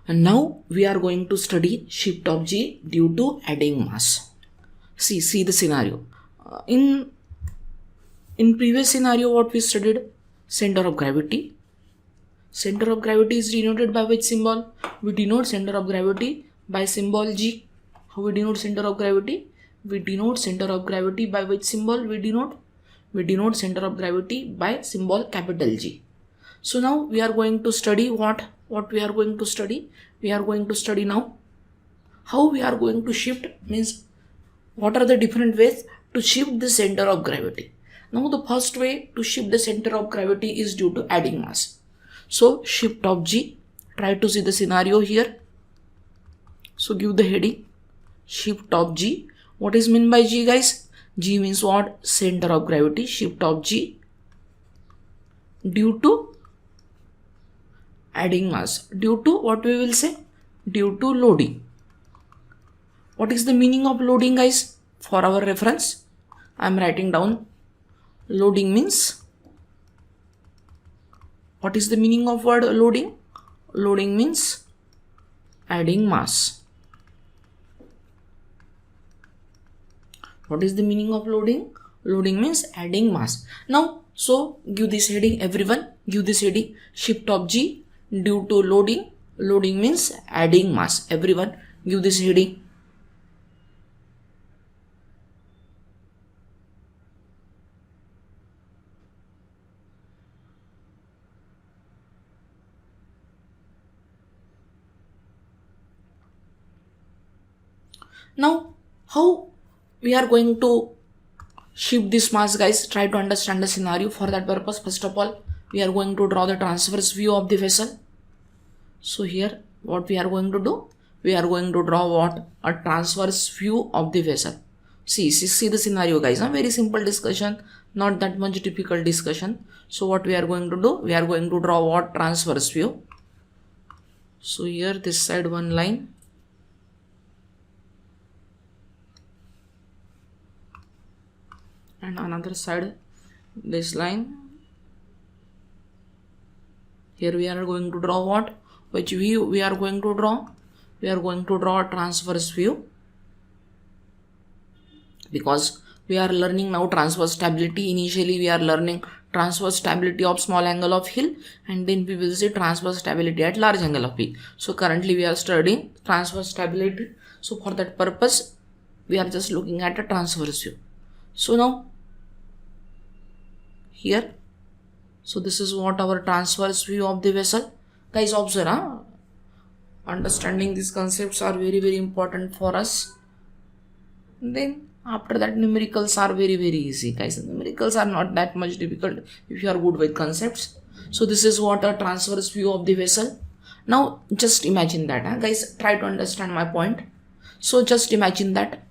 And now we are going to study shift of G due to adding mass. See the scenario. In previous scenario, what we studied? Center of gravity. Center of gravity is denoted by which symbol? We denote center of gravity by symbol G. How we denote center of gravity? We denote center of gravity by which symbol? We denote center of gravity by symbol capital G. So now we are going to study what we are going to study. We are going to study now how we are going to shift, means what are the different ways to shift the center of gravity. Now the first way to shift the center of gravity is due to adding mass. So shift of G, try to see the scenario here. So give the heading, shift of G. What is meant by G, guys? G means what? Center of gravity. Shift of G due to adding mass. Due to what we will say? Due to loading. What is the meaning of loading, guys? For our reference, I am writing down. Loading means, what is the meaning of word loading? Loading means adding mass. What is the meaning of loading? Loading means adding mass. Now, so give this heading, everyone. Give this heading, shift of G due to loading. Loading means adding mass. Everyone give this heading. Now, how we are going to shift this mass, guys? Try to understand the scenario. For that purpose, first of all, we are going to draw the transverse view of the vessel. So here, what we are going to do? We are going to draw what? A transverse view of the vessel. See the scenario, guys. Very simple discussion, not that much difficult discussion. So what we are going to do? We are going to draw what? Transverse view. So here, this side one line. And another side this line. Here we are going to draw what? Which view we are going to draw? We are going to draw a transverse view, because we are learning now transverse stability. Initially we are learning transverse stability of small angle of hill, and then we will see transverse stability at large angle of hill. So currently we are studying transverse stability. So for that purpose, we are just looking at a transverse view. So now here, so this is what our transverse view of the vessel. Guys, observe, understanding these concepts are very important for us. Then after that, numericals are very easy, guys. Numericals are not that much difficult if you are good with concepts. So this is what a transverse view of the vessel. Now just imagine that, guys, try to understand my point. So just imagine that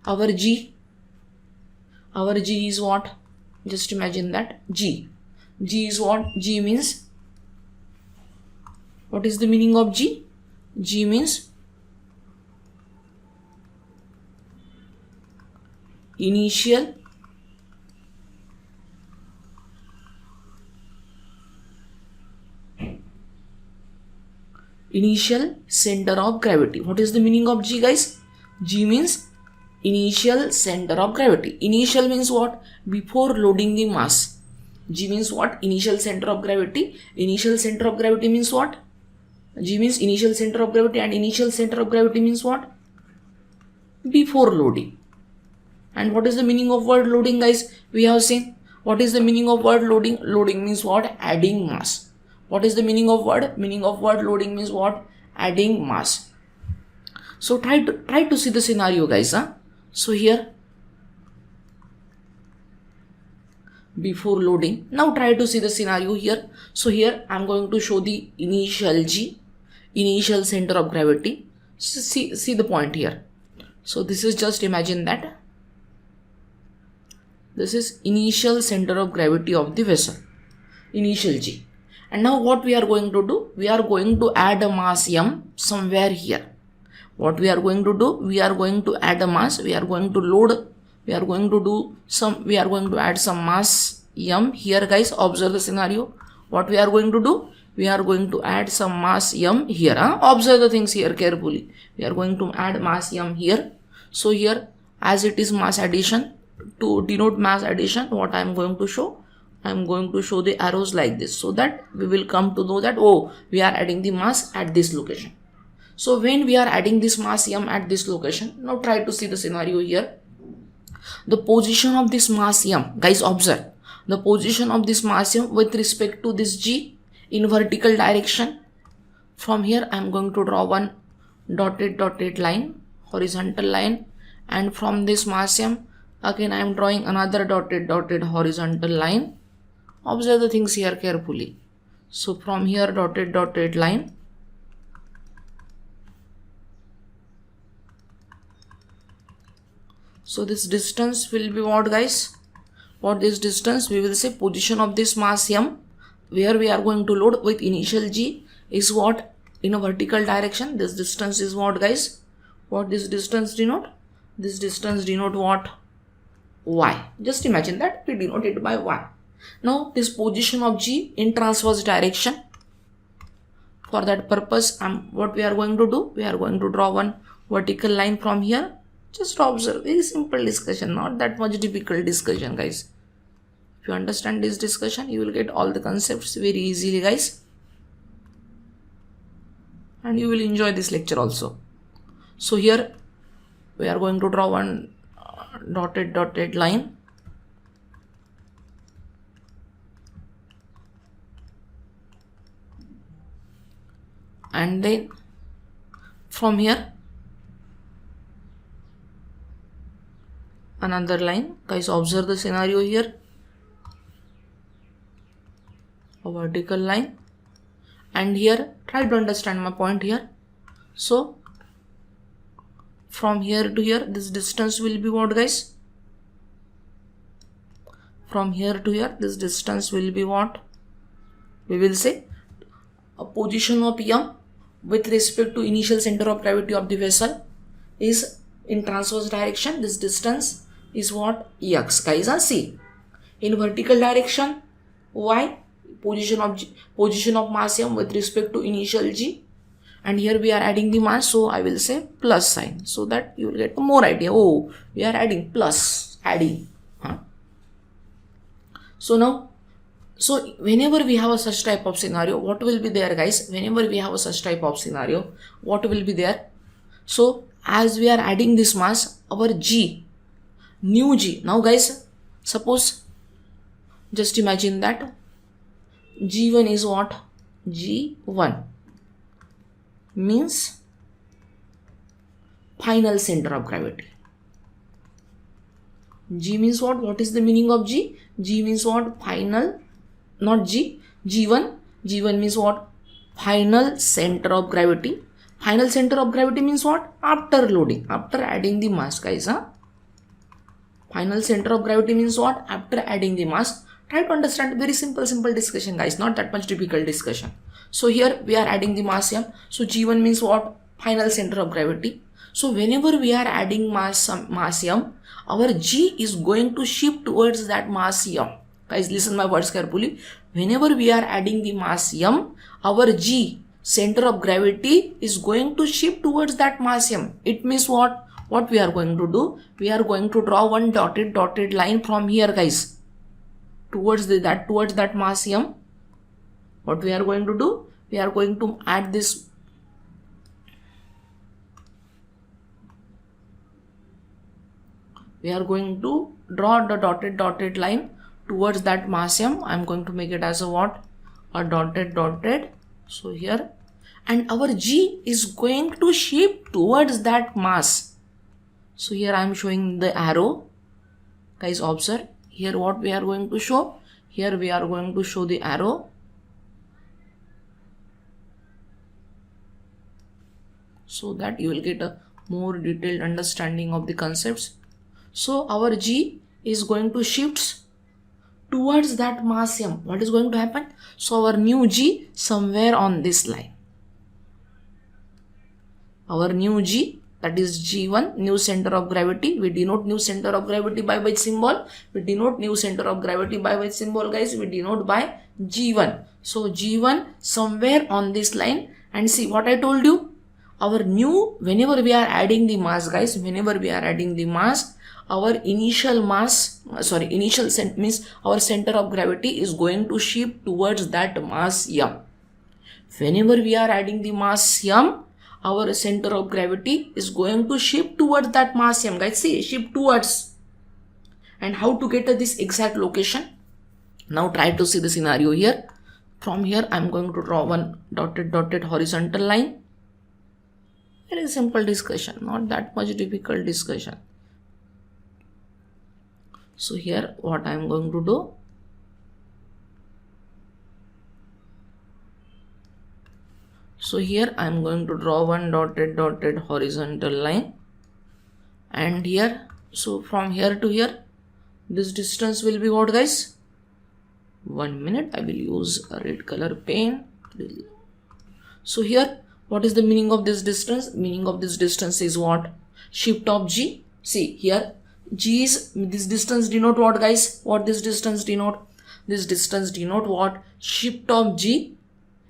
our G is what? Just imagine that G is what? G means, what is the meaning of G? G means initial center of gravity. What is the meaning of G, guys? G means initial center of gravity. Initial means what? Before loading the mass. G means what? Initial center of gravity. Initial center of gravity means what? G means initial center of gravity, and initial center of gravity means what? Before loading. And what is the meaning of word loading, guys? We have seen. What is the meaning of word loading? Loading means what? Adding mass. What is the meaning of word? Meaning of word loading means what? Adding mass. So try to see the scenario, guys. So here, before loading. Now try to see the scenario here. So here I am going to show the initial G, initial center of gravity. So see the point here. So this is, just imagine that this is initial center of gravity of the vessel, initial G. And now what we are going to do? We are going to add a mass M somewhere here. What we are going to do? We are going to add a mass. We are going to load. We are going to add some mass M here, guys. Observe the scenario. What we are going to do? we are going to add some mass m here. Observe the things here carefully. We are going to add mass m here. So here, as it is mass addition, to denote mass addition, what I am going to show? I am going to show the arrows like this, so that we will come to know that, oh, we are adding the mass at this location. So when we are adding this mass m at this location, now try to see the scenario here. The position of this mass m, guys, observe the position of this mass m with respect to this g in vertical direction. From here I am going to draw one dotted line, horizontal line, and from this mass m again I am drawing another dotted horizontal line. Observe the things here carefully. So from here, dotted line, so this distance will be what, guys? What this distance? We will say position of this mass m where we are going to load with initial g is what? In a vertical direction. This distance is what, guys? What this distance denote? This distance denote what? Y. Just imagine that we denote it by y. Now this position of g in transverse direction. For that purpose, what we are going to do? We are going to draw one vertical line from here. Just observe. Very simple discussion, not that much difficult discussion, guys. If you understand this discussion, you will get all the concepts very easily, guys. And you will enjoy this lecture also. So here we are going to draw one dotted line. And then from here another line. Guys, observe the scenario here. A vertical line. And here, try to understand my point here. So from here to here, this distance will be what, guys? From here to here, this distance will be what? We will say a position of m with respect to initial center of gravity of the vessel is in transverse direction. This distance is what? X, guys. See, in vertical direction, y, position of mass m with respect to initial g, and here we are adding the mass, so I will say plus sign, so that you will get more idea. Oh, we are adding plus, adding. So now, so whenever we have a such type of scenario, what will be there, guys? Whenever we have a such type of scenario, what will be there? So as we are adding this mass, our g, new g. Now, guys, suppose, just imagine that g1 is what? G1 means final center of gravity. G means what? What is the meaning of G? G means what? Final, not G. G1. G1 means what? Final center of gravity. Final center of gravity means what? After loading, after adding the mass, guys. Final center of gravity means what? After adding the mass. Try to understand. Very simple discussion, guys. Not that much difficult discussion. So here we are adding the mass m. So G1 means what? Final center of gravity. So whenever we are adding mass m, our G is going to shift towards that mass m. Guys, listen my words carefully. Whenever we are adding the mass m, our G, center of gravity, is going to shift towards that mass m. It means what? What we are going to do? We are going to draw one dotted line from here, guys, towards that mass m. What we are going to do? We are going to add this. We are going to draw the dotted line towards that mass m. I am going to make it as a what? A dotted. So here, and our G is going to shift towards that mass. So here I am showing the arrow. Guys, observe here what we are going to show. Here we are going to show the arrow. So that you will get a more detailed understanding of the concepts. So our G is going to shift towards that mass m. What is going to happen? So our new G somewhere on this line. Our new G, that is G1, new center of gravity. We denote new center of gravity by which symbol? We denote new center of gravity by which symbol, guys? We denote by G1. So G1 somewhere on this line, and see what I told you. Our new, whenever we are adding the mass, guys, whenever we are adding the mass, our initial mass, means our center of gravity is going to shift towards that mass M. Whenever we are adding the mass M, our center of gravity is going to shift towards that mass M, guys. See, shift towards. And how to get this exact location? Now try to see the scenario here. From here, I am going to draw one dotted horizontal line. Very simple discussion, not that much difficult discussion. So here, what I am going to do? So here I am going to draw one dotted horizontal line, and here, so from here to here, this distance will be what, guys? 1 minute, I will use a red color pen. So here, what is the meaning of this distance? Meaning of this distance is what? Shift of G. See here, G is, this distance denote what, guys? What this distance denote? This distance denote what? Shift of G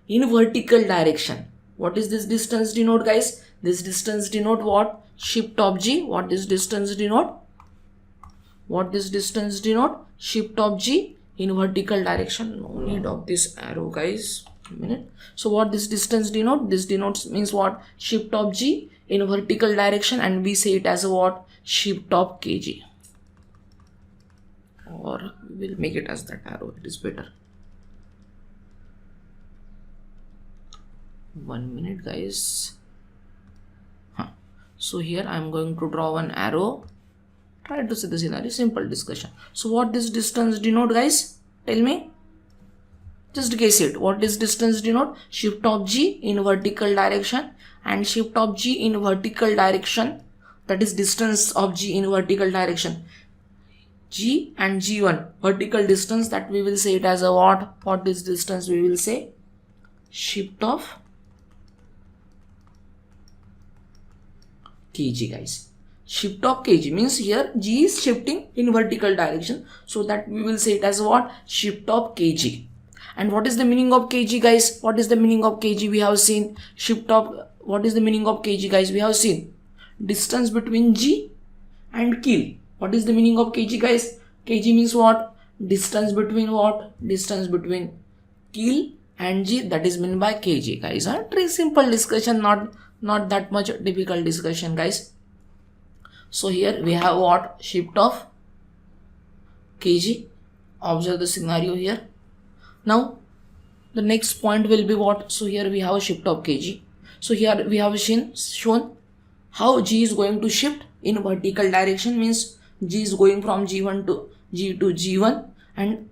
in vertical direction. What is this distance denote, guys? This distance denote what? Shift of G. What this distance denote? What this distance denote? Shift of G in vertical direction. No need of this arrow, guys. A minute. So what this distance denote? This denotes means what? Shift of G in vertical direction, and we say it as a what? Shift of kg. Or we will make it as that arrow. It is better. 1 minute, guys. So here I am going to draw one arrow. Try to see the scenario. Simple discussion. So what this distance denote, guys? Tell me. Just guess it. What this distance denote? Shift of G in vertical direction, and shift of G in vertical direction, that is distance of G in vertical direction. G and G1 vertical distance, that we will say it as a what? What this distance we will say? Shift of kg, guys. Shift of kg means here G is shifting in vertical direction, so that we will say it as what? Shift of kg. And what is the meaning of kg, guys? What is the meaning of kg? We have seen shift of, what is the meaning of kg, guys? We have seen distance between G and keel. What is the meaning of kg, guys? Kg means what? Distance between what? Distance between keel and G, that is meant by kg, guys. Very simple discussion, not that much difficult discussion, guys. So here we have what? Shift of kg. Observe the scenario here. Now the next point will be what? So here we have a shift of kg. So here we have shown how G is going to shift in vertical direction, means G is going from G1 to G1, and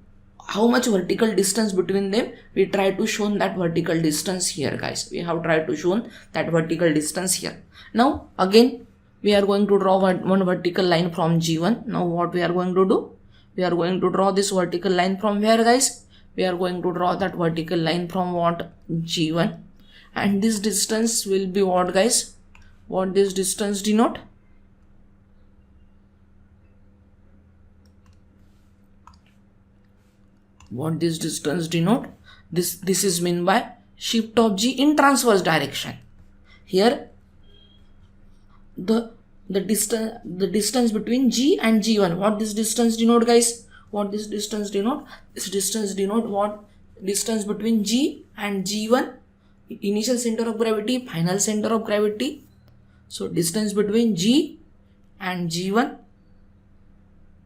how much vertical distance between them, we try to show that vertical distance here, guys. We have tried to show that vertical distance here. Now again we are going to draw one vertical line from G1. Now what we are going to do? We are going to draw this vertical line from where, guys? We are going to draw that vertical line from what? G1. And this distance will be what, guys? What this distance denote? What this distance denote? This is meant by shift of G in transverse direction. Here the distance between G and G1. What this distance denote, guys? What this distance denote? This distance denote what? Distance between G and G1. Initial center of gravity, final center of gravity. So distance between G and G1.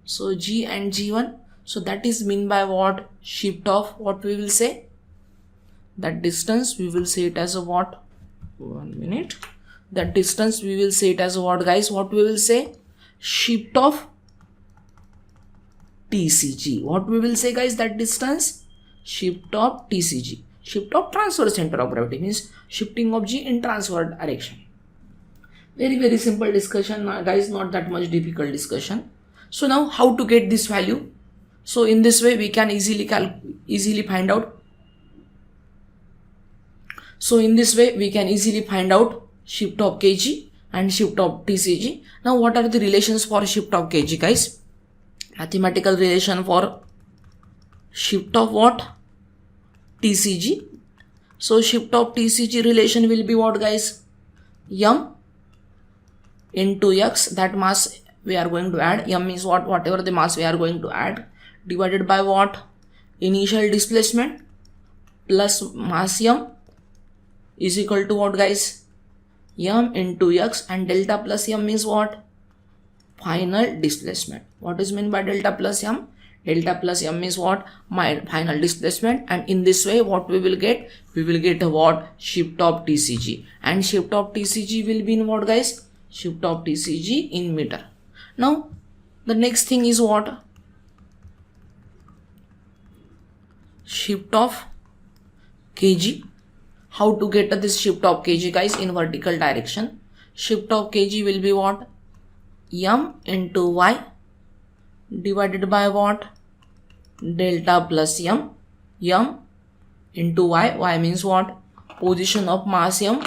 So G and G1. So that is mean by what? Shift of, what we will say? That distance we will say it as a what? 1 minute. That distance we will say it as a what, guys? What we will say? Shift of TCG. What we will say, guys? That distance? Shift of TCG. Shift of transverse center of gravity, means shifting of G in transverse direction. Very simple discussion, guys, not that much difficult discussion. So now how to get this value? So in this way we can easily find out. So in this way we can easily find out shift of kg, and shift of TCG. Now what are the relations for shift of kg, guys? Mathematical relation for shift of what? TCG. So shift of TCG relation will be what, guys? M into x, that mass we are going to add. M is what? Whatever the mass we are going to add, divided by what? Initial displacement plus mass M is equal to what, guys? M into x, and delta plus M is what? Final displacement. What is meant by delta plus M? Delta plus M is what? My final displacement, and in this way what we will get? We will get a what? Shift of TCG, and shift of TCG will be in what, guys? Shift of TCG in meter. Now the next thing is what? Shift of kg. How to get this shift of kg, guys? In vertical direction, shift of kg will be what? M into y divided by what? Delta plus M. M into y. Y means what? Position of mass M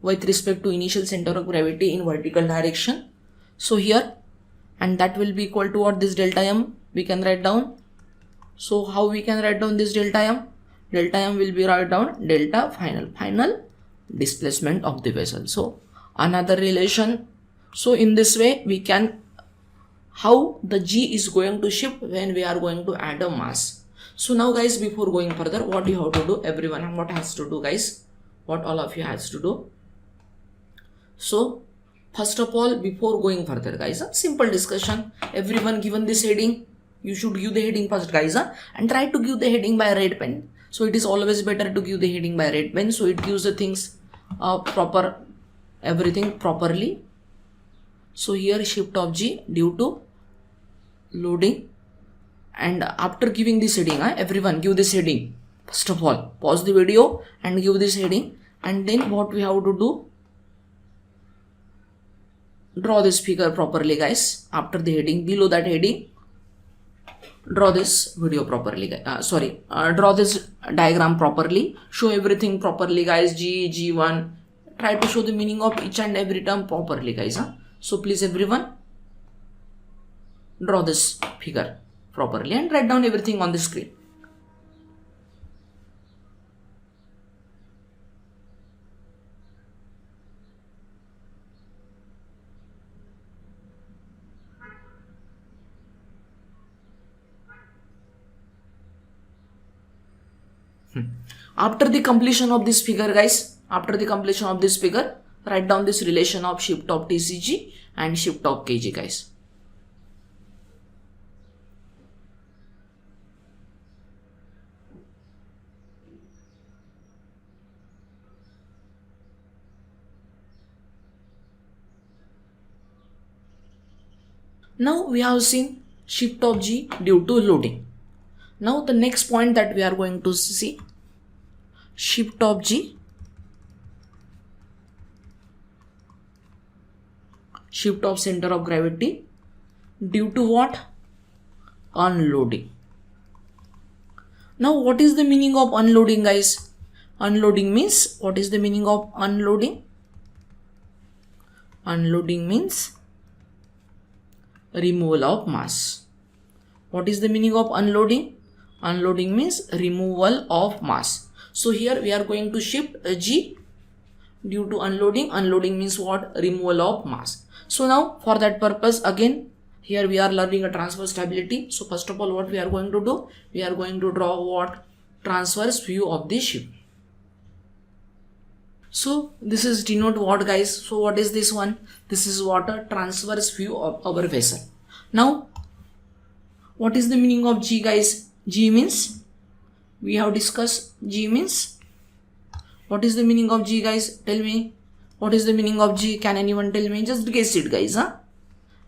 with respect to initial center of gravity in vertical direction. So here, and that will be equal to what? This delta M we can write down. So how we can write down this delta M? Delta M will be write down delta final displacement of the vessel. So another relation. So in this way we can how the G is going to shift when we are going to add a mass. So now, guys, before going further, what you have to do, everyone, what has to do, guys? What all of you has to do? So first of all, before going further, guys, a simple discussion. Everyone given this heading, you should give the heading first, guys, and try to give the heading by red pen. So it is always better to give the heading by red pen, so it gives the things proper, everything properly. So here shift of G due to loading, and after giving this heading, everyone give this heading. First of all, pause the video and give this heading, and then what we have to do, draw this figure properly, guys. After the heading, below that heading, draw this video properly, draw this diagram properly, show everything properly, guys. G1, try to show the meaning of each and every term properly, guys. So please everyone, draw this figure properly and write down everything on the screen. After the completion of this figure, guys, after the completion of this figure, write down this relation of shift of TCG and shift of kg, guys. Now we have seen shift of G due to loading. Now the next point that we are going to see, shift of G, shift of center of gravity due to what? Unloading. Now what is the meaning of unloading, guys? Unloading means, what is the meaning of unloading? Unloading means removal of mass. What is the meaning of unloading? Unloading means removal of mass. So here we are going to shift G due to unloading. Unloading means what? Removal of mass. So now for that purpose, again here we are learning a transverse stability. So first of all, what we are going to do? We are going to draw what? Transverse view of the ship. So this is denote what, guys? So what is this one? This is what? A transverse view of our vessel. Now what is the meaning of G, guys? G means, we have discussed G means, what is the meaning of G, guys? Tell me, what is the meaning of G? Can anyone tell me? Just guess it, guys.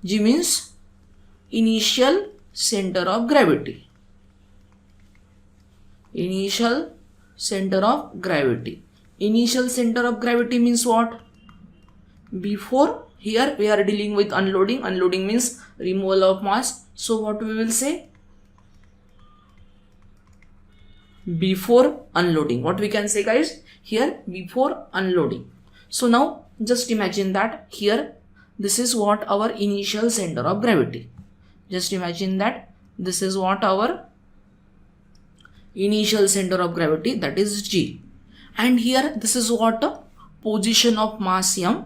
G means initial center of gravity. Initial center of gravity. Initial center of gravity means what? Before, here we are dealing with unloading. Unloading means removal of mass. So what we will say? Before unloading. What we can say, guys? Here, before unloading. So now just imagine that here this is what our initial center of gravity. Just imagine that this is what our initial center of gravity, that is G. And here this is what a position of mass M.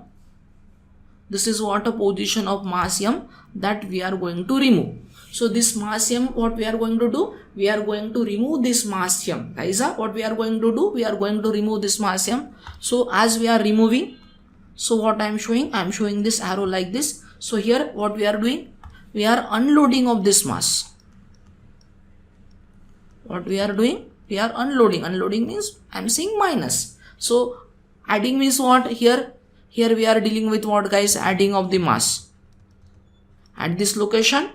This is what a position of mass M that we are going to remove. So this mass M, what we are going to do? We are going to remove this mass M. Guys, what we are going to do? We are going to remove this mass M. So as we are removing, so what I am showing? I am showing this arrow like this. So here what we are doing? We are unloading of this mass. What we are doing? We are unloading. Unloading means I am saying minus. So adding means what? Here we are dealing with what, guys? Adding of the mass. At this location,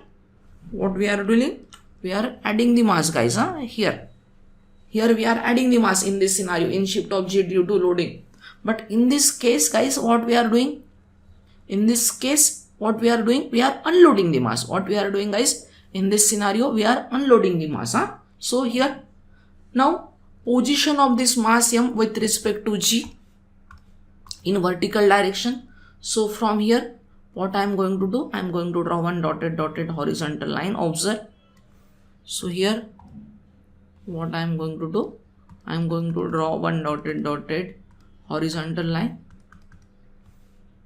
what we are doing? We are adding the mass, guys. Here we are adding the mass in this scenario in shift of G due to loading. But in this case, guys, what we are doing? In this case, what we are doing? We are unloading the mass. What we are doing, guys? In this scenario, we are unloading the mass. So here, now position of this mass M with respect to G in vertical direction. So from here, what I am going to do? I am going to draw one dotted horizontal line. Observe. So here, what I am going to do? I am going to draw one dotted horizontal line.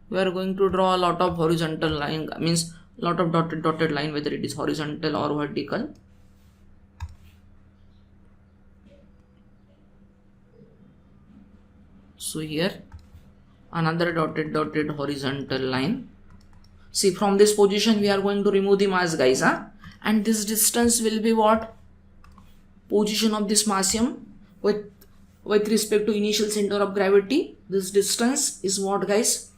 We are going to draw a lot of horizontal line, means lot of dotted line, whether it is horizontal or vertical. So here another dotted horizontal line. See, from this position we are going to remove the mass, guys, and this distance will be what? Position of this mass M with respect to initial center of gravity. This distance is what, guys?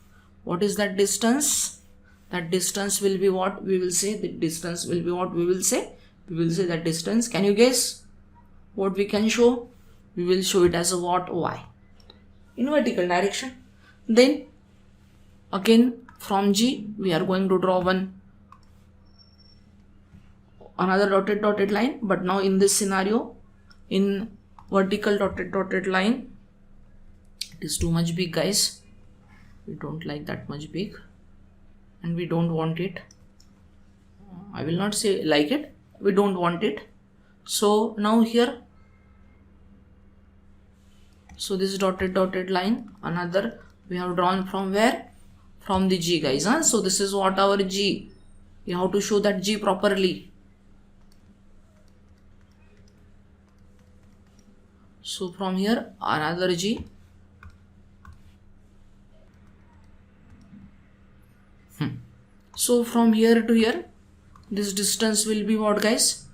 What is that distance? That distance will be what? We will say the distance will be what? We will say that distance. Can you guess what we can show? We will show it as a what? Y. In vertical direction. Then again from G we are going to draw another dotted line, but now in this scenario in vertical dotted line, it is too much big, guys. We don't like that much big and we don't want it. I will not say like it, we don't want it. So now here, so this dotted line, another we have drawn from where? From the G, guys. So this is what our G. You have to show that G properly. So from here another G. So from here to here, this distance will be what, guys?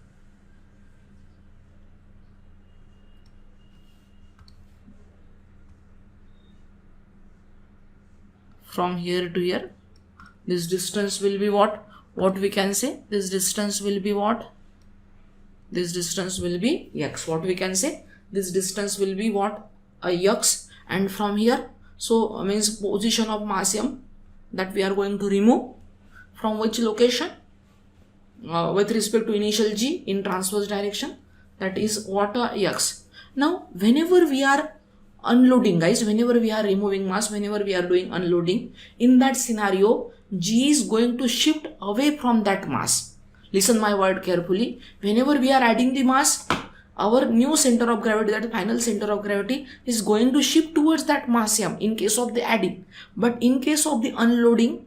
From here to here, this distance will be what? What we can say? This distance will be what? This distance will be x. What we can say? This distance will be what? X. And from here, so means position of mass M that we are going to remove. From which location? With respect to initial G in transverse direction, that is what? X. Now whenever we are unloading, guys, whenever we are removing mass, whenever we are doing unloading, in that scenario G is going to shift away from that mass. Listen my word carefully. Whenever we are adding the mass, our new center of gravity, that final center of gravity, is going to shift towards that mass M in case of the adding. But in case of the unloading,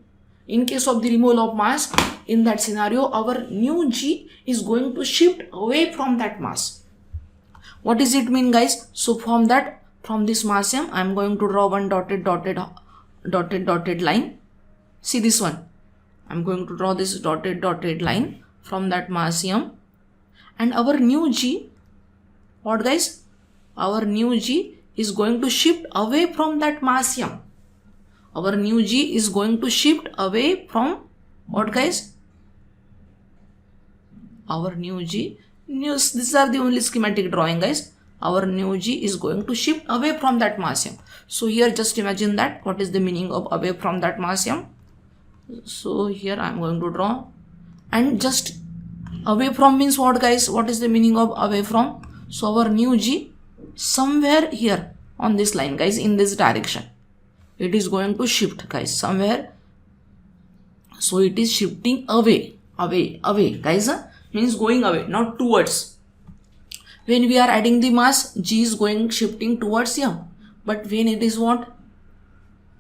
in case of the removal of mass, in that scenario our new G is going to shift away from that mass. What does it mean, guys? So from this mass M, I am going to draw one dotted line. See this one. I am going to draw this dotted line from that mass M, and our new G, what, guys? Our new G is going to shift away from that mass M. Our new G is going to shift away from what, guys? Our new G. These are the only schematic drawing, guys. Our new G is going to shift away from that mass M. So here just imagine that. What is the meaning of away from that mass M? So here I am going to draw, and just away from means what, guys? What is the meaning of away from? So our new G somewhere here on this line, guys, in this direction. it is going to shift, guys, somewhere. So it is shifting away, guys, means going away, not towards. When we are adding the mass, G is shifting towards M. But when it is what?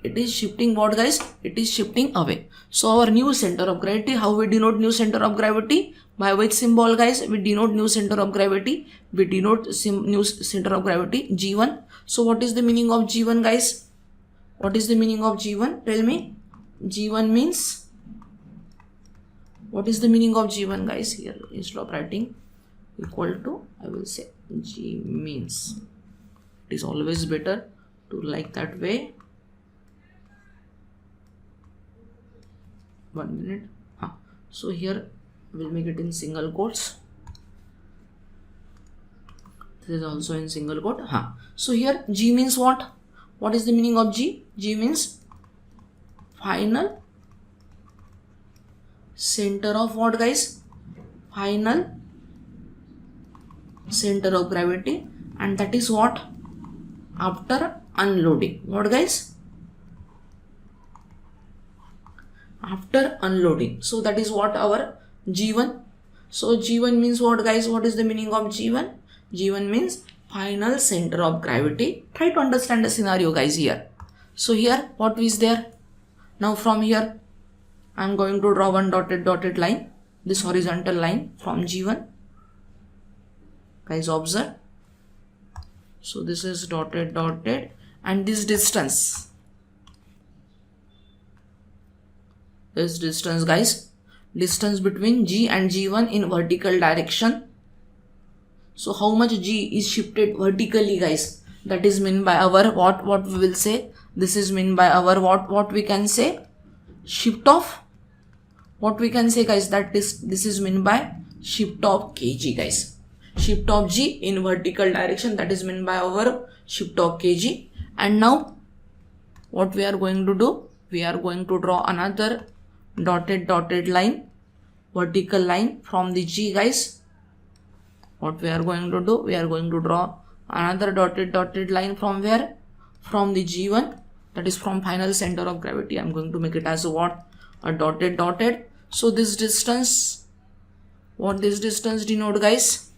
It is shifting what, guys? It is shifting away. So our new center of gravity, how we denote new center of gravity? By which symbol, guys? We denote new center of gravity. We denote new center of gravity, G1. So what is the meaning of G1, guys? What is the meaning of G1? Tell me. G1 means, what is the meaning of G1, guys? Here, instead of writing equal to, I will say G means. It is always better to like that way. 1 minute. So here we'll make it in single quotes. This is also in single quote. So here G means what? What is the meaning of G? G means final center of what, guys? Final center of gravity, and that is what? After unloading. What, guys? After unloading. So that is what our G1. So G1 means what, guys? What is the meaning of G1? G1 means final center of gravity. Try to understand the scenario, guys, here. So here what is there? Now from here I am going to draw one dotted line, this horizontal line from G1. Guys, observe. So this is dotted, and this distance, guys, distance between G and G1 in vertical direction. So how much G is shifted vertically, guys? That is meant by our what we will say. This is meant by our what we can say, shift of, what we can say, guys, that this is meant by shift of kg, guys. Shift of G in vertical direction, that is meant by our shift of kg. And now what we are going to do? We are going to draw another dotted line, vertical line from the G, guys. What we are going to do? We are going to draw another dotted line from where? From the G1, that is from final center of gravity. I am going to make it as a what? A dotted. So this distance, what this distance denote, guys?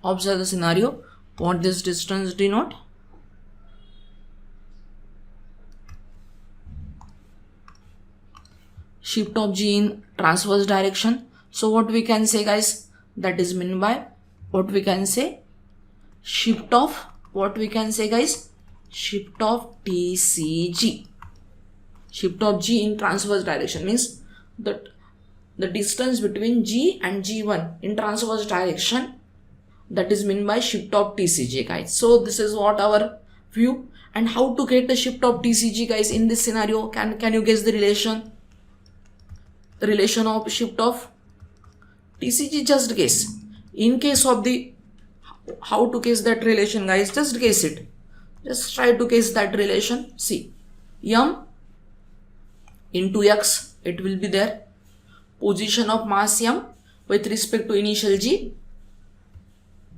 Observe the scenario. What this distance denote? Shift of G in transverse direction. So what we can say, guys? That is meant by what we can say, shift of, what we can say, guys? Shift of TCG. Shift of G in transverse direction means that the distance between G and G1 in transverse direction, that is meant by shift of TCG, guys. So this is what our view. And how to get the shift of TCG, guys, in this scenario? Can you guess the relation? The relation of shift of TCG, just guess. In case of the, how to guess that relation, guys? Just guess it. Just try to guess that relation. See, M into X, it will be there. Position of mass M with respect to initial G.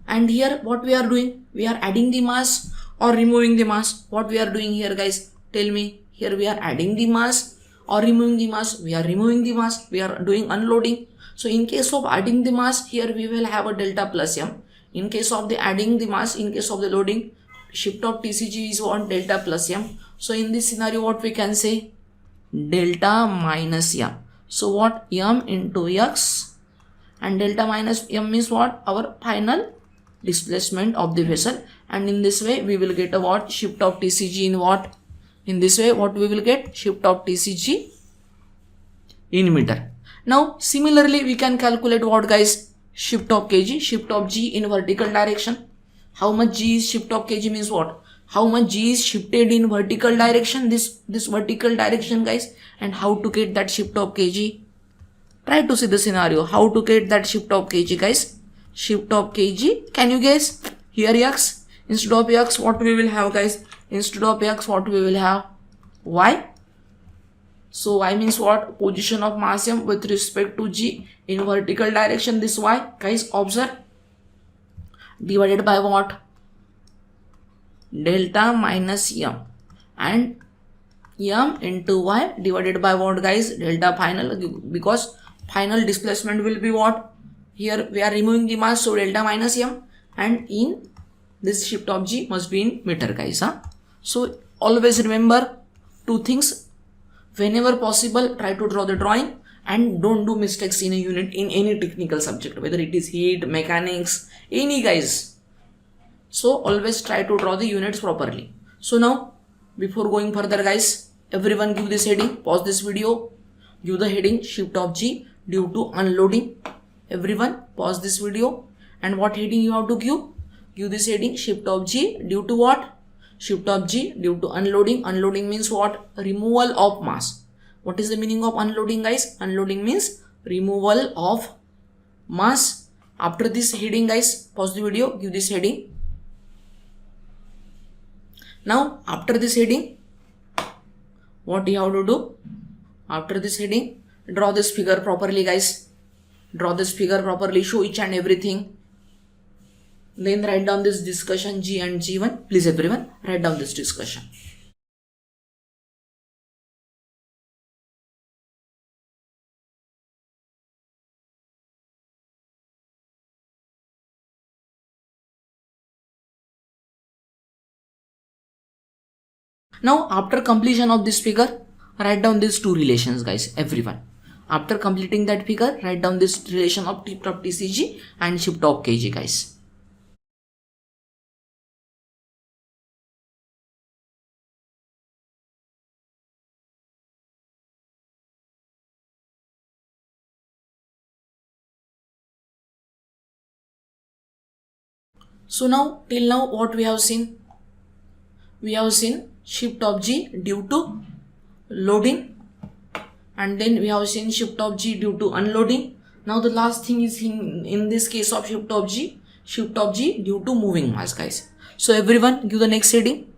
And here what we are doing? We are adding the mass or removing the mass? What we are doing here, guys? Tell me. Here we are adding the mass or removing the mass? We are removing the mass. We are doing unloading. So in case of adding the mass, here we will have a delta plus M. In case of the adding the mass, in case of the loading, shift of TCG is what? Delta plus M. So in this scenario, what we can say? Delta minus M. So what? M into X, and delta minus M means what? Our final displacement of the vessel. And in this way we will get a what? Shift of TCG in what? In this way what we will get? Shift of TCG in meter. Now similarly we can calculate what, guys? Shift of kg, shift of G in vertical direction. How much G is shift of kg means what? How much G is shifted in vertical direction, this vertical direction, guys. And how to get that shift of kg? Try to see the scenario. How to get that shift of kg, guys? Shift of kg, can you guess? Here X, instead of X what we will have, guys? Instead of X what we will have? Y. So Y means what? Position of mass M with respect to G in vertical direction, this Y, guys, observe, divided by what? delta minus m, and m into y divided by what, guys? Delta final, because final displacement will be what? Here we are removing the mass, so delta minus m, and in this shift of g must be in meter, guys. So always remember two things. Whenever possible, try to draw the drawing, and don't do mistakes in a unit in any technical subject, whether it is heat, mechanics, any, guys. So always try to draw the units properly. So now, before going further, guys, everyone give this heading, pause this video, give the heading shift of g due to unloading. Everyone pause this video, and what heading you have to give? Give this heading shift of g due to what? Shift of g due to unloading. Unloading means what? Removal of mass. What is the meaning of unloading, guys? Unloading means removal of mass. After this heading, guys, pause the video, give this heading. Now after this heading, what you have to do? After this heading, draw this figure properly, guys. Draw this figure properly, show each and everything. Then write down this discussion G and G1. Please everyone, write down this discussion. Now after completion of this figure, write down these two relations, guys, everyone. After completing that figure, write down this relation of shift of TCG and shift of KG, guys. So now, till now, what we have seen? We have seen shift of G due to loading, and then we have seen shift of G due to unloading. Now the last thing is in this case of shift of G due to moving mass, guys. So everyone give the next heading.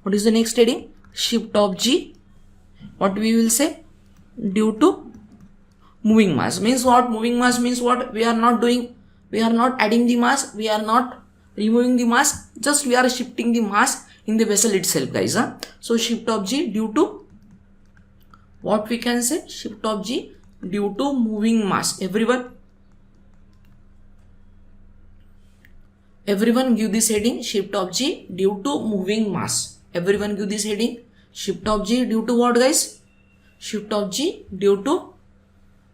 What is the next heading? Shift of G, what we will say? Due to moving mass. Means what? Moving mass means what? We are not adding the mass, we are not removing the mass, just we are shifting the mass in the vessel itself, guys. So shift of G due to what we can say? Shift of G due to moving mass. Everyone give this heading, shift of G due to moving mass. Everyone give this heading, shift of G due to what, guys? Shift of G due to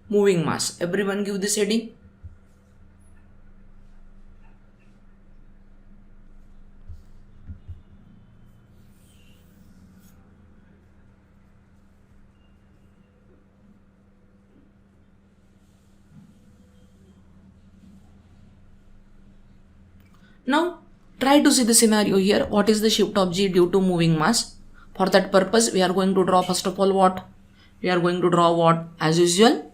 moving mass. Everyone give this heading. Now try to see the scenario here. What is the shift of G due to moving mass? For that purpose, we are going to draw first of all what? We are going to draw what? As usual,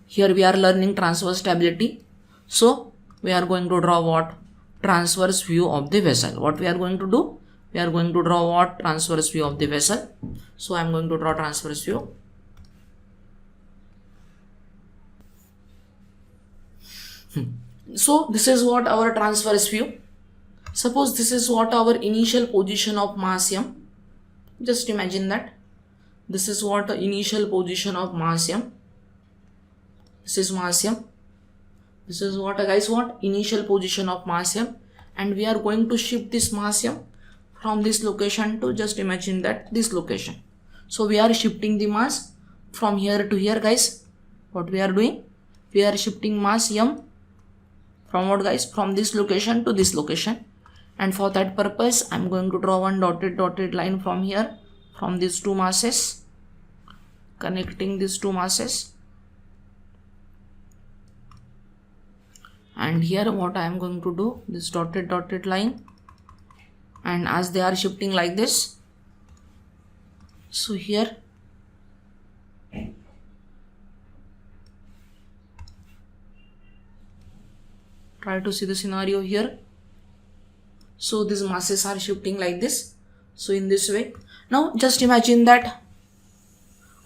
here we are learning transverse stability. So we are going to draw what? Transverse view of the vessel. What we are going to do? We are going to draw what? Transverse view of the vessel. So I am going to draw transverse view. So this is what our transverse view. Suppose this is what our initial position of mass m. Just imagine that. This is what the initial position of mass m. This is mass m. This is what, guys, what? Initial position of mass m. And we are going to shift this mass m from this location to, just imagine that, this location. So we are shifting the mass from here to here, guys. What we are doing? We are shifting mass m from what, guys? From this location to this location. And for that purpose, I am going to draw one dotted line from here, from these two masses, connecting these two masses. And here what I am going to do, this dotted line, and as they are shifting like this, so here try to see the scenario here. So these masses are shifting like this. So in this way. Now just imagine that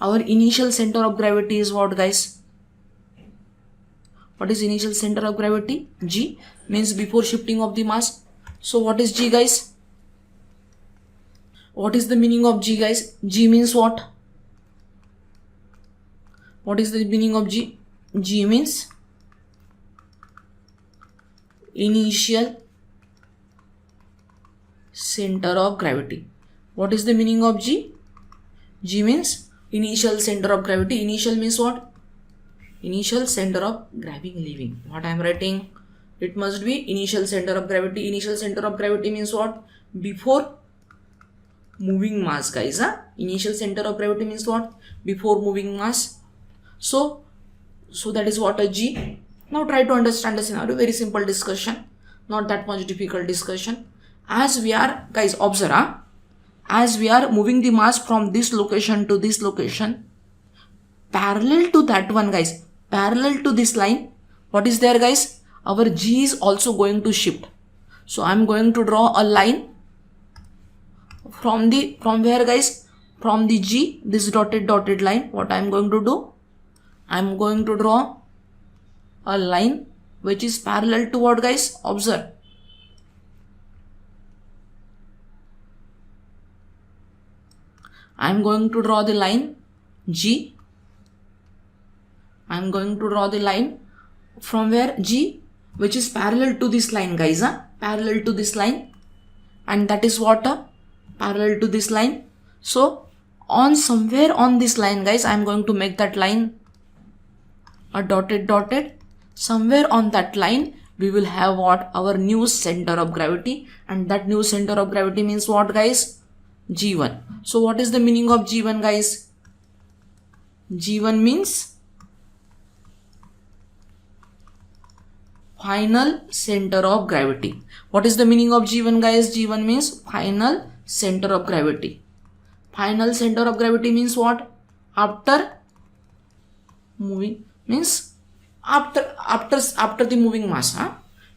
our initial center of gravity is what, guys? What is initial center of gravity? G, means before shifting of the mass. So what is G, guys? What is the meaning of G, guys? G means what? What is the meaning of G? G means initial center of gravity. What is the meaning of G? G means initial center of gravity. Initial means what? Initial center of gravity leaving. What I am writing? It must be initial center of gravity. Initial center of gravity means what? Before moving mass, guys. Initial center of gravity means what? Before moving mass. So that is what a G. Now try to understand the scenario. Very simple discussion. Not that much difficult discussion. As we are, guys, observe. As we are moving the mass from this location to this location, parallel to that one, guys, parallel to this line, what is there, guys? Our G is also going to shift. So I'm going to draw a line from where, guys? From the G, this dotted line. What I'm going to do? I'm going to draw a line which is parallel to what, guys? Observe. I'm going to draw the line G. I'm going to draw the line from where? G, which is parallel to this line, guys. Parallel to this line. And that is what? Parallel to this line. So on somewhere on this line, guys, I'm going to make that line a dotted. Somewhere on that line, we will have what? Our new center of gravity. And that new center of gravity means what, guys? G1. So what is the meaning of G1, guys? G1 means final center of gravity. What is the meaning of G1, guys? G1 means final center of gravity. Final center of gravity means what? After moving, means after the moving mass,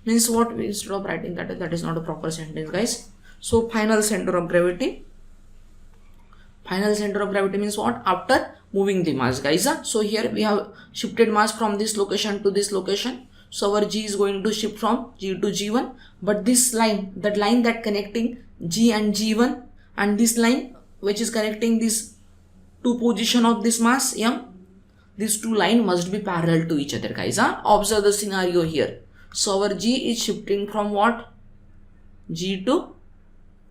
means what? We stop writing that is not a proper sentence, guys. So final center of gravity. Final center of gravity means what? After moving the mass, guys. So here we have shifted mass from this location to this location. So our G is going to shift from G to G1. But this line, that line that connecting G and G1, and this line which is connecting these two position of this mass M, these two lines must be parallel to each other, guys. Observe the scenario here. So our G is shifting from what? G to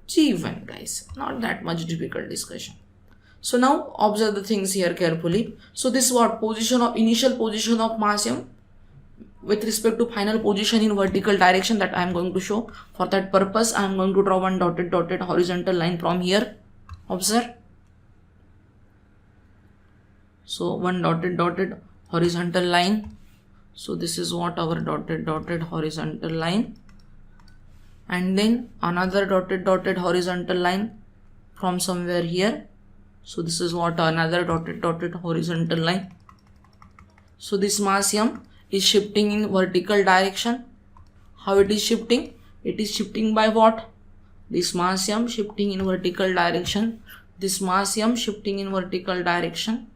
G1, guys. Not that much difficult discussion. So now observe the things here carefully. So this is what? Initial position of mass M with respect to final position in vertical direction that I am going to show. For that purpose, I am going to draw one dotted horizontal line from here. Observe. So one dotted horizontal line. So this is what our dotted horizontal line. And then another dotted horizontal line from somewhere here. So this is what? Another dotted horizontal line. So this mass M is shifting in vertical direction. How it is shifting? It is shifting by what? This mass M shifting in vertical direction. This mass M shifting in vertical direction.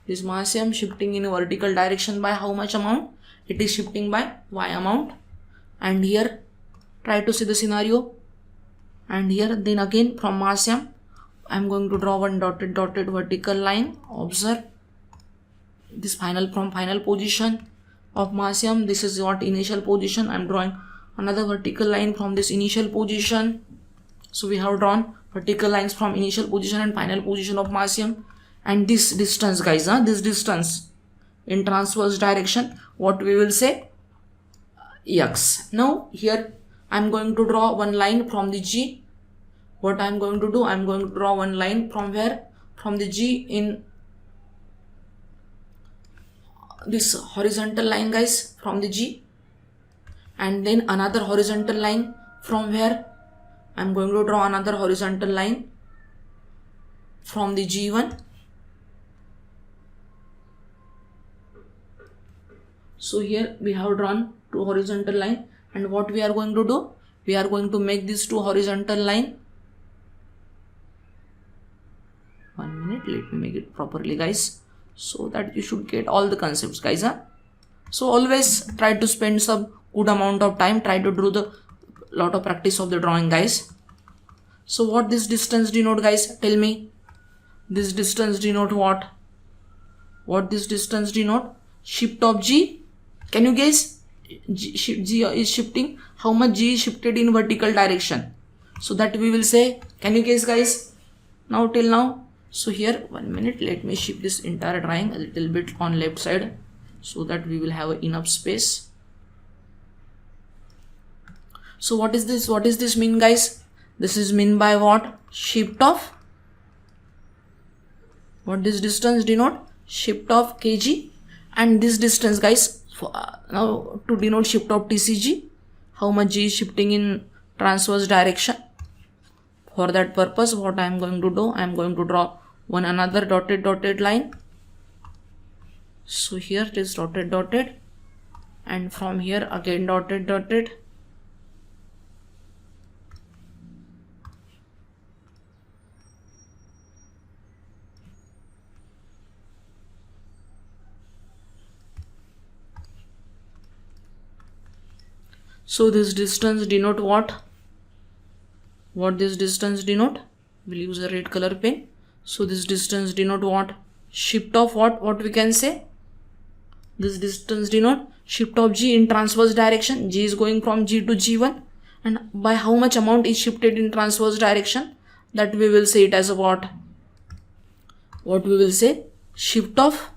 This mass M shifting in vertical direction by how much amount? It is shifting by y amount. And here try to see the scenario. And here then again from mass M, I am going to draw one dotted vertical line. Observe this from final position of mass M. This is what? Initial position. I am drawing another vertical line from this initial position. So we have drawn vertical lines from initial position and final position of mass M. And this distance, guys, this distance in transverse direction, what we will say? X. Now here I am going to draw one line from the G. What I am going to do? I am going to draw one line from where? From the G in this horizontal line, guys, from the G. And then another horizontal line from where? I am going to draw another horizontal line from the G1. So here we have drawn two horizontal line, and what we are going to do? We are going to make these two horizontal line. 1 minute, let me make it properly, guys, so that you should get all the concepts, guys. So always try to spend some good amount of time, try to do the lot of practice of the drawing, guys. So what this distance denote, guys? Tell me. This distance denote what? What this distance denote? Shift of G. Can you guess? G is shifting. How much G is shifted in vertical direction? So that we will say. Can you guess, guys? Now till now. So here, 1 minute. Let me shift this entire drawing a little bit on left side, so that we will have enough space. So what is this? What is this mean, guys? This is mean by what? Shift of. What this distance denote? Shift of kg. And this distance, guys, now to denote shift of TCG, how much G is shifting in transverse direction. For that purpose, what I am going to do, I am going to draw one another dotted line. So here it is dotted, and from here again dotted. So this distance denote what? What this distance denote? We'll use a red color pen. So this distance denote what? Shift of what? What we can say? This distance denote shift of G in transverse direction. G is going from G to G1. And by how much amount is shifted in transverse direction? That we will say it as a what? What we will say? Shift of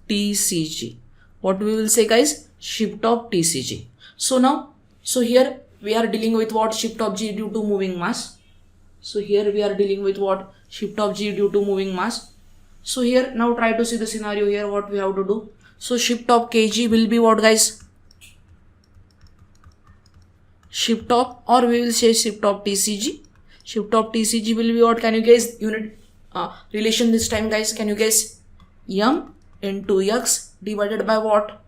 TCG. What we will say, guys? Shift of TCG. So here we are dealing with what? Shift of G due to moving mass. So here we are dealing with what? Shift of G due to moving mass. So here now try to see the scenario here, what we have to do. So shift of kg will be what, guys? Shift of, or we will say shift of TCG. Shift of TCG will be what? Can you guess? Unit relation this time, guys. Can you guess? M into x divided by what?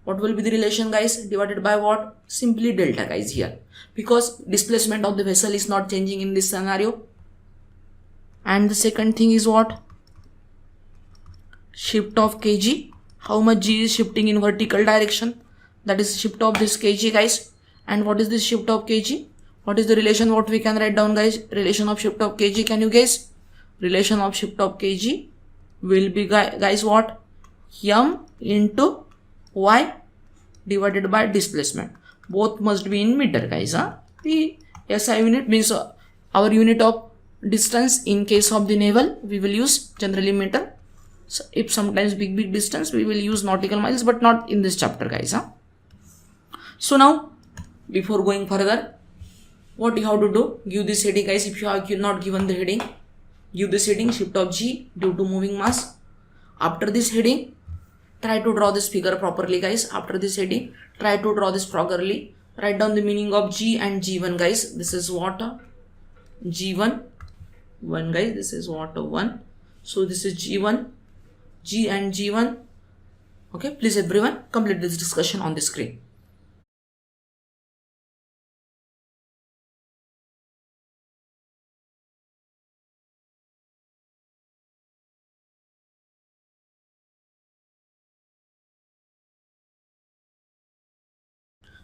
What will be the relation, guys? Divided by what? Simply delta, guys, here. Because displacement of the vessel is not changing in this scenario. And the second thing is what? Shift of kg. How much G is shifting in vertical direction? That is shift of this kg, guys. And what is this shift of kg? What is the relation? What we can write down, guys? Relation of shift of kg. Can you guess? Relation of shift of kg will be, guys, what? M into y divided by displacement. Both must be in meter, guys. The SI unit means our unit of distance. In case of the naval, we will use generally meter. So if sometimes big distance, we will use nautical miles, but not in this chapter, guys. So now, before going further, what you have to do? Give this heading, guys. If you have not given the heading, give this heading shift of G due to moving mass. After this heading, try to draw this figure properly, guys. After this heading, try to draw this properly. Write down the meaning of G and G1, guys. This is what? G1. 1, guys. This is what? 1. So this is G1. G and G1. Okay. Please everyone complete this discussion on the screen.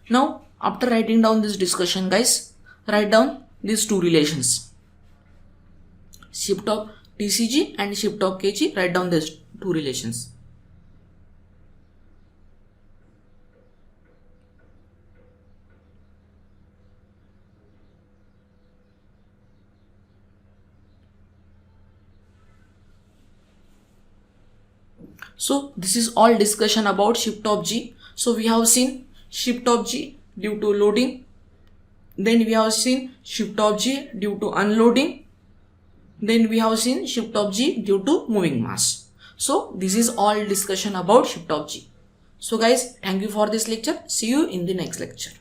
Now, after writing down this discussion, guys, write down these two relations. Shift of TCG and shift of kg. Write down these two relations. So this is all discussion about shift of G. So we have seen shift of G due to loading. Then we have seen shift of G due to unloading. Then we have seen shift of G due to moving mass. So this is all discussion about shift of G. So guys, thank you for this lecture. See you in the next lecture.